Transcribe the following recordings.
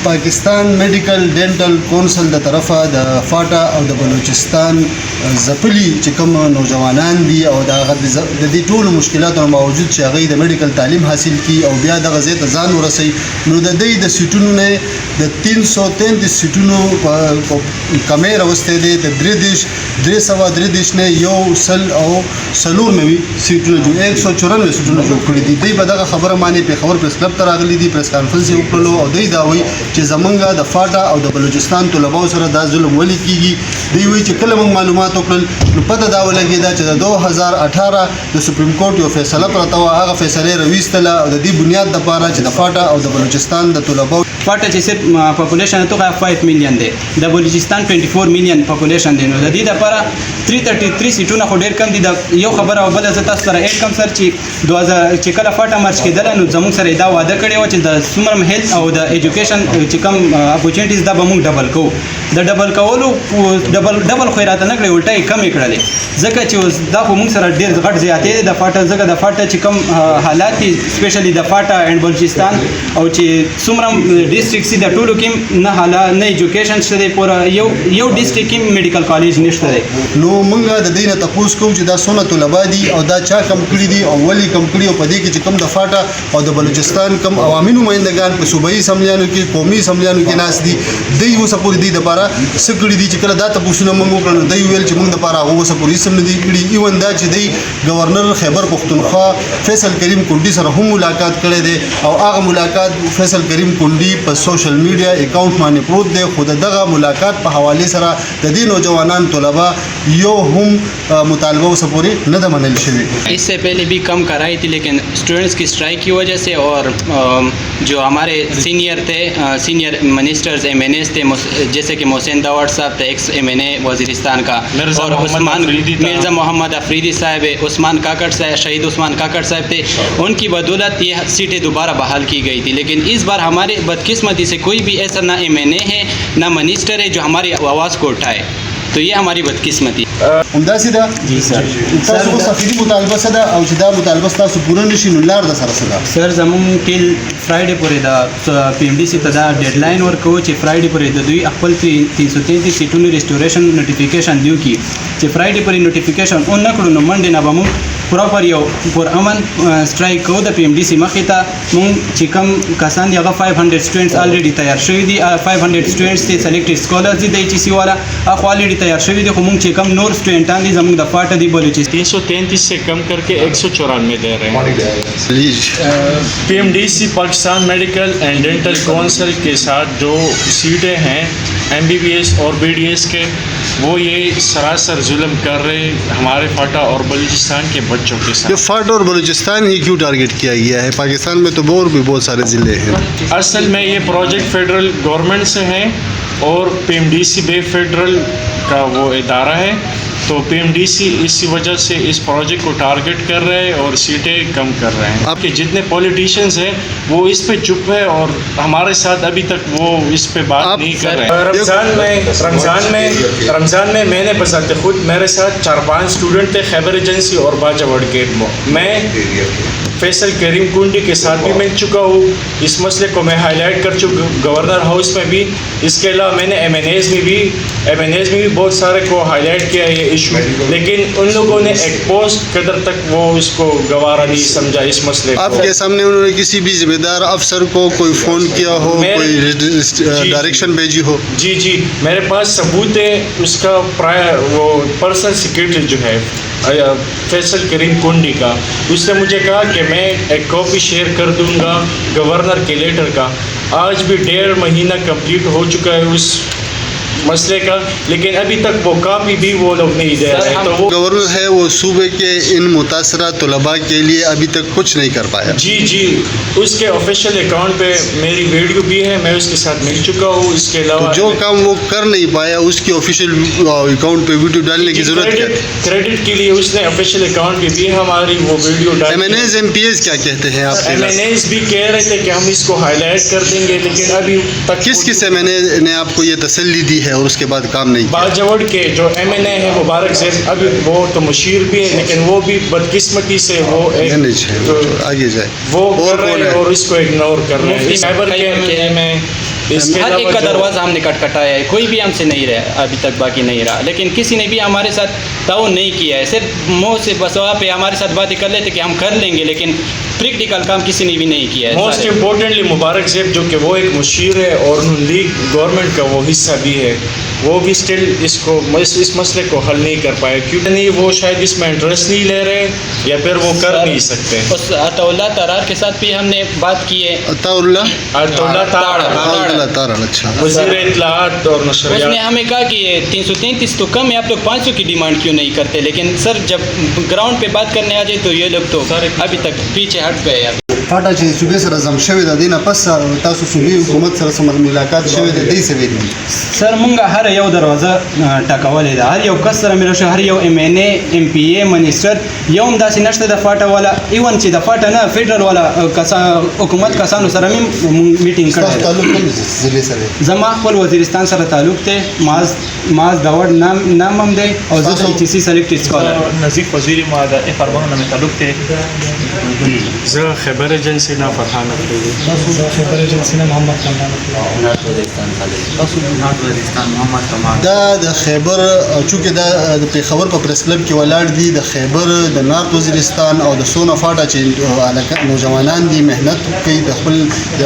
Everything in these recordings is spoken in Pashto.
پاکستان میډیکل ډینټل کونسل د طرفه د فاټا او د بلوچستان ځپلي چې کوم نوجوانان دي او د دې ټولو مشکلاتو باوجود چې هغوی د میډیکل تعلیم حاصل کړي او بیا دغه ځای ته ځان ورسوي، نو د دوی د سیټونو نه د 333 سیټونو کمی راوستی دی، د 333 نه 194 سیټونه 194 سیټونه جوړ کړي دي. دوی به دغه خبره ماني پېښور پریس کلب ته راغلي دي، پریس کانفرنس یې وکړلو او دوی دا وایي چې زمونږ د فاټا او د بلوچستان طلباو سره دا ظلم ولې کېږي. دوی وایي چې کله موږ معلومات وکړل نو پته دا ولګېده چې د 2018 د سپریم کورټ یو فیصله پرته وه، هغه فیصله یې راویستله او د دې بنیاد دپاره چې د فاټا او د بلوچستان د طلباو فاټا چې صرف پاپولیشن تو 5 میلیون دی، د بلوچستان 24 میلیون پاپولیشن دی، نو د دې لپاره 333 سیټونه خو ډېر کم دي. د یو خبره او بله زه تاسو سره ایډ کم سر چې 2000 چې کله فاټا مرچ کېدله نو زموږ سره دا وعده کړې وه چې د څومره هیلث او د ایجوکیشن چې کوم اپورچونیټیز دا به موږ ډبل کوو. د ډبل کولو ډبل خو یې راته نه کړې، الټه یې کمې کړلې، ځکه چې اوس دا خو موږ سره ډېر غټ زیاتې دی د فاټا، ځکه د فاټا چې کوم حالات دي سپیشلی د فاټا اینډ بلوچستان او چې څومره ډسټرکټس دي د ټولو کې نه حالات نه ایجوکیشن شته دی، پوره یو ډسټرکټ کې میډیکل کالج نشته دی. نو موږ د دې نه تپوس کوو چې دا څونه طلبا دي او دا چا کم کړي دي او ولې کم کړي، او په دې کې چې کوم د فاټا او د بلوچستان کم عوامي نمایندګان په صوبایي اسمبلیانو کې قومي اسمبلیانو کې ناست دي، دوی اوسه پورې دوی دپاره څه کړي دي چې کله دا تپوسونه موږ وکړل نو دوی ویل چې موږ دپاره هغه اوسه پورې هېڅ هم نه دي کړي. ایون دا چې دوی ګورنر خیبر پښتونخوا فیصل کریم کونډي سره هم ملاقات کړی دی او هغه ملاقات فیصل کریم کونډي په سوشل میډیا اکاؤنٹ باندې پروت دی، خو دغه ملاقات په حوالې سره د دې نوجوانان طلبا یو هم مطالبه اوسه پورې نه ده منل شوې. اس سے پہلے بھی کم کرائی تھی لیکن اسٹوڈنٹس کی اسٹرائک کی وجہ سے اور جو ہمارے سینئر تھے سینئر منسٹرز ایم این ایز تھے جیسے کہ محسن داوڑ صاحب تھے ایکس ایم این اے وزیرستان کا، اور عثمان مرزا محمد افریدی صاحب، عثمان کاکڑ صاحب شہید عثمان کاکڑ صاحب تھے، ان کی بدولت یہ سیٹیں دوبارہ بحال کی گئی تھی. لیکن اس بار ہمارے بدقسمتی سے کوئی بھی ایسا نہ ایم این اے ہے نہ منسٹر ہے جو ہماری آواز کو اٹھائے، تو یہ ہماری بدقسمتی. همداسې ده جی سر. تاسو اوس اخري مطالبه څه ده او چې دا مطالبه ستاسو پوره نه شي نو لار د سره څه ده؟ سر زمونږ ټیل فرایډے پورې د پی ایم ډي سی ته دا ډیډ لاین ورکوو چې فرایډے پورې د دوی خپل 333 سیټونو ریسټوریشن نوټیفیکیشن دیو کی چې فرایډے پورې نوټیفیکیشن اون نه کړو نو منډې نه به موږ پراپر یو پر امن سټرایک کوو د پی ایم ډي سی مخې ته. موږ چې کوم کسان دي هغه 500 سټوډنټس الریډي تیار شوي دي، 500 سټوډنټس دي سلیکټډ سکالرز دي د ایچ ای سی والا هغه الریډي تیار شوي دي، خو موږ چې کوم نور سټوډنټان دي زموږ د فاټا دی بلوچستان 333 سے کم کر کے 194 دے رہے ہیں. پی ایم ڈی سی پاکستان میڈیکل اینڈ ڈینٹل کونسل کے ساتھ جو سیٹیں ہیں ایم بی بی ایس اور بی ڈی ایس کے، وہ یہ سراسر ظلم کر رہے ہمارے فاٹا اور بلوچستان کے بچوں کے ساتھ. یہ فاٹا اور بلوچستان ہی کیوں ٹارگیٹ کیا گیا ہے؟ پاکستان میں تو اور بھی بہت سارے ضلع ہیں. اصل میں یہ پروجیکٹ فیڈرل گورنمنٹ سے ہیں اور پی ایم ڈی سی بے فیڈرل کا وہ ادارہ ہے، تو پی ایم ڈی سی اسی وجہ سے اس پروجیکٹ کو ٹارگیٹ کر رہے ہیں اور سیٹیں کم کر رہے ہیں. آپ کے جتنے پولیٹیشینز ہیں وہ اس پہ چپ ہے اور ہمارے ساتھ ابھی تک وہ اس پہ بات نہیں کر رہے ہیں. رمضان میں میں نے بذات خود میرے ساتھ 4-5 اسٹوڈنٹ تھے خیبر ایجنسی اور باجا وڈگیٹ میں فیصل کریم کنڈی کے ساتھ بھی مل چکا ہوں، اس مسئلے کو میں ہائی لائٹ کر چکا ہوں گورنر ہاؤس میں بھی. اس کے علاوہ میں نے ایم این ایز میں بھی بہت سارے کو ہائی لائٹ کیا یہ ایشو، لیکن ان لوگوں نے ایک پوسٹ قدر تک وہ اس کو گوارا نہیں سمجھا اس مسئلے کو. آپ کے سامنے انہوں نے کسی بھی ذمہ دار افسر کو کوئی فون کیا ہو، کوئی ڈائریکشن بھیجی ہو؟ جی میرے پاس ثبوت ہے. اس کا وہ پرسنل سیکریٹری جو ہے فیصل کریم کنڈی کا، اس نے مجھے کہا کہ میں ایک کاپی شیئر کر دوں گا گورنر کے لیٹر کا. آج بھی 1.5 مہینہ کمپلیٹ ہو چکا ہے اس مسئلے کا، لیکن ابھی تک وہ کاپی بھی وہ لوگ نہیں دے رہے. تو وہ گورنر ہے وہ صوبے کے ان متاثرہ طلباء کے لیے ابھی تک کچھ نہیں کر پایا. جی اس کے آفیشیل اکاؤنٹ پہ میری ویڈیو بھی ہے، میں اس کے ساتھ مل چکا ہوں. اس کے علاوہ جو کام وہ کر نہیں پایا اس کی آفیشیل اکاؤنٹ پہ ویڈیو ڈالنے کی ضرورت ہے. کریڈٹ کے لیے اس نے آفیشیل اکاؤنٹ پہ بھی ہماری وہ ویڈیو ڈالی. ایم این ایز ایم پی ایز کیا کہتے ہیں آپ؟ ایم این ایز بھی کہہ رہے تھے کہ ہم اس کو ہائی لائٹ کر دیں گے، لیکن ابھی تک کس ایم این اے نے آپ کو یہ تسلی دی ہے اور اس کے بعد کام نہیں کیا؟ باجوڑ کے جو ایم این اے ہیں مبارک زید، ابھی وہ تو مشیر بھی ہے لیکن وہ بھی بدقسمتی سے وہ آگے جائے وہ کر رہے ہیں اور اس کو اگنور کر رہے ہیں. خیبر کے इसके हर एक अलावा का जो- दरवाज़ा हमने खटखटाया है, कोई भी हमसे नहीं रहा अभी तक बाकी नहीं रहा, लेकिन किसी ने भी हमारे साथ ताउन नहीं किया है। सिर्फ मुँह से बस वहाँ पे हमारे साथ बातें कर लेते कि हम कर लेंगे, लेकिन प्रैक्टिकल काम किसी ने भी नहीं किया है। मोस्ट सारे। इम्पोर्टेंटली मुबारक ज़ेब जो कि वो एक मुशीर है और नून लीग गवर्नमेंट का वो हिस्सा भी है, वो भी स्टिल इस मसले को हल नहीं कर पाए, क्योंकि नहीं वो शायद इसमें इंटरेस्ट नहीं ले रहे या फिर वो कर नहीं सकते। उस अतौला तरार के साथ भी हमने बात की है। अताउल्ला अतौला तारा अच्छा वज़ीर इत्तलाआत और नशरियात उसने हमें कहा कि ये 333 तो कम है, आप लोग 500 की डिमांड क्यों नहीं करते? लेकिन सर जब ग्राउंड पे बात करने आ जाए तो ये लोग तो अभी तक पीछे हट गए हैं। فاټه چې صوبې سره زم شوې د دینه پس تاسو صوبې حکومت سره سم ملاقات شوې د دې سوي دي سر مونږ هر یو دروازه ټکولې ده، هر یو کس سره مې راشه، هر یو ایم ان ای ایم پی ای منیسټر یو هم داسې نشته د فاټه والا، ایون چې د فاټه نه فیډرل والا حکومت کسانو سره مې میټینګ تاسو کړی تعلق کوم ضلع سره زما خپل وزیرستان سره تعلق دی، معاذ داوړ نام هم دی او زه د ایچ سی سلیکټډ سکالر نظیف وزیری ما د اف اربعه نه تعلق ته زه خبر ایجنسی نه فرحان افریدی دا د خیبر چونکې دا د پیښور په پریس کلب کې ولاړ دي د خیبر د نارت وزیرستان او د سونا فاټا چې نوجوانان دي مهنت کوي د خپل د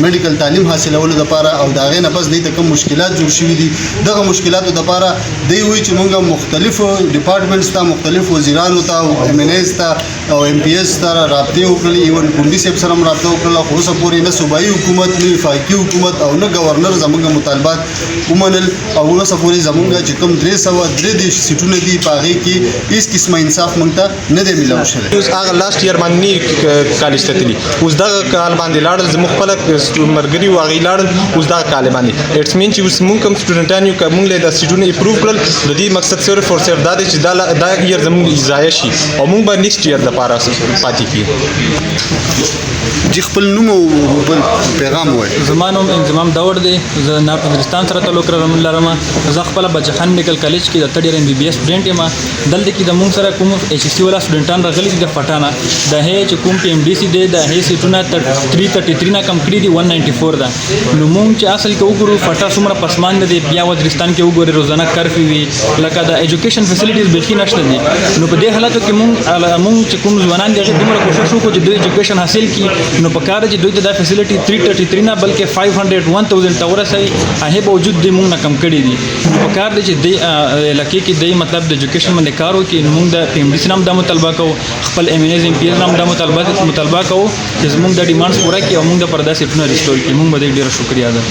میډیکل تعلیم حاصلولو لپاره او دا غي نه بس د کوم مشکلات جوړ شوي دي دغه مشکلاتو لپاره دی وی چې موږ مختلف ډپارټمنټس ته مختلف وزیرانو ته او ایم ان ایز ته او ایم پی ایس ته رابطه وکړي ایون کندي صاحب سره هم رابطه وکړه خو اوسه پورې نه صوبایي حکومت نه وفاقي حکومت او نه گورنر زموږ مطالبات ومنل او اوسه پورې زموږ چې کوم 333 سیټونه دي پاغي کې هیڅ قسمه انصاف مونږ ته نه دی ملاو شوی اوس هغه لاست ایئر باندې کالج ته تللی اوس دغه کال باندې لاړل زموږ خپل مرګري واغی لاړل اوس دغه کال باندې اټس مین چې اوس مونږ کوم سټوډنټان یو کوم له د سټوډنټ اپروو کړل د دې مقصد صرف فور صرف دا دی چې دا ایئر زموږ ضایع شي او مونږ به نیکسټ ایئر لپاره پاتې کیږو چې خپل نوم او بل پیغام وای زمانوم انضمام داوړ دی، زه نارت وزیرستان سره تعلق لرم، زه خپل بچخان میډیکل کالج کې د تھرډ ایئر ایم بی بی ایس سټوډنټ یم، دلته کې د مونږ سره کوم ایچ سی والا سټوډنټان راغلي دي د فټانه د هي چې کوم پی ایم ډي سی دی د هي سیټونه 333 نه کم کړي دي 194 ده، نو مونږ چې اصل کې وګورو فټا څومره پسمان دی، بیا وزیرستان کې وګورو روزانه کرفیو وي لکه د ایجوکیشن فیسیلیټیز بالکل نشته دي، نو په دې حالاتو کې مونږ چې کوم ځوانان دي دومره کوشش وکړو چې دوی ایجوکیشن حاصل کړي، نو په کار چې دوی ته دا فیسیلیټي 333 نه بلکې 500 1000 ته ورسوي، هغه باوجود دوی مونږ نه کم کړي دي، په کار دی چې دوی لکه کې دوی مطلب د ایجوکیشن باندې کار وکړي، نو مونږ د پی ایم ډي سی نام د مطالبه کوو، خپل ایم ان ایز ایم پی ایز نام د مطالبه کوو چې زمونږ د ډیمانډز پوره کړي او مونږ د پردا سیټونه ریسټور کړي، مونږ به ډېر شکریا ده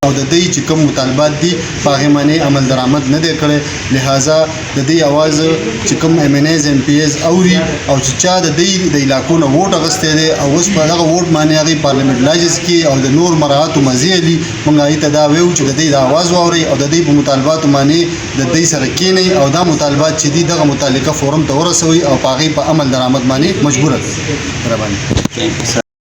او د دې چې کوم مطالبات دي پاغه باندې عمل درآمد نه دی کړی، لہذا د دې आवाज چې کوم ایم ان ایز ایم پی ایز اوري او چې چا د دې د علاقو نه ووټ اغسته دي او اوس په هغه ووټ باندې هغه پارلیمنت لاجز کې او د نور مراعات مزيلي مونږه ایت دا ویو چې د دې د आवाज واوري او د دې په مطالبات باندې د دې سره کېنی او دا مطالبات چې دي دغه متعلقه فورم ته ورسوي او پاغه په عمل درآمد باندې مجبور را باندې